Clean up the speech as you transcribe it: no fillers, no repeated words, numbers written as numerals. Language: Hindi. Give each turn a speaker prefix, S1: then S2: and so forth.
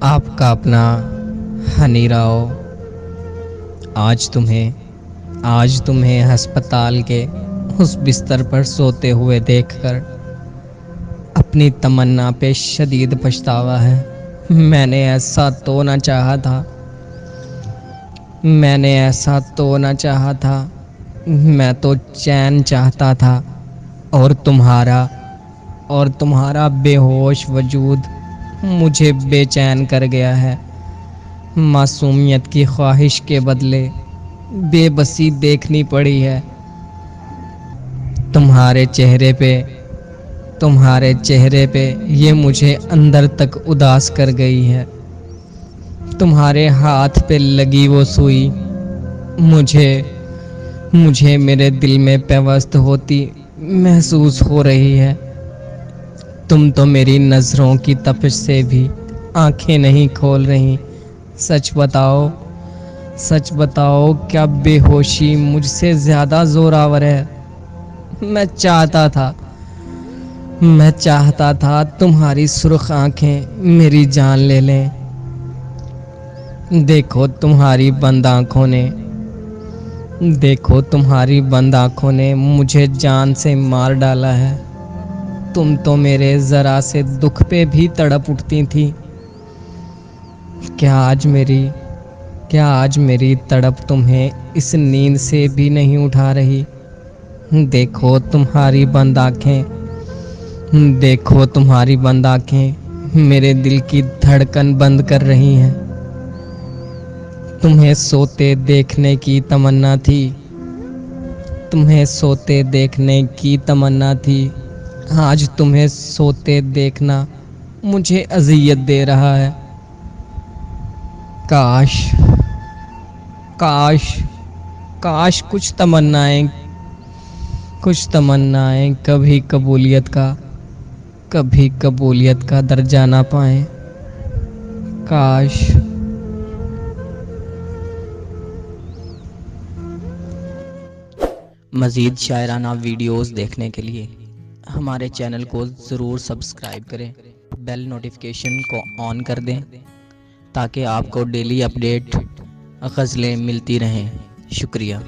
S1: आपका अपना हनी राव। आज तुम्हें अस्पताल के उस बिस्तर पर सोते हुए देखकर अपनी तमन्ना पे शदीद पछतावा है। मैंने ऐसा तो ना चाहा था। मैं तो चैन चाहता था और तुम्हारा बेहोश वजूद मुझे बेचैन कर गया है। मासूमियत की ख्वाहिश के बदले बेबसी देखनी पड़ी है। तुम्हारे चेहरे पे ये मुझे अंदर तक उदास कर गई है। तुम्हारे हाथ पे लगी वो सुई मुझे मेरे दिल में पेवस्त होती महसूस हो रही है। तुम तो मेरी नजरों की तपिश से भी आंखें नहीं खोल रही। सच बताओ क्या बेहोशी मुझसे ज्यादा जोरावर है? मैं चाहता था तुम्हारी सुर्ख आंखें मेरी जान ले लें। देखो तुम्हारी बंद आंखों ने मुझे जान से मार डाला है। तुम तो मेरे जरा से दुख पे भी तड़प उठती थी। क्या आज मेरी तड़प तुम्हें इस नींद से भी नहीं उठा रही? देखो तुम्हारी बंद आंखें मेरे दिल की धड़कन बंद कर रही हैं। तुम्हें सोते देखने की तमन्ना थी। आज तुम्हें सोते देखना मुझे अज़ियत दे रहा है। काश कुछ तमन्नाएं कभी कबूलियत का दर्जा ना पाएं। काश।
S2: मज़ीद शायराना वीडियोस देखने के लिए हमारे चैनल को ज़रूर सब्सक्राइब करें, बेल नोटिफिकेशन को ऑन कर दें ताकि आपको डेली अपडेट गज़लें मिलती रहें। शुक्रिया।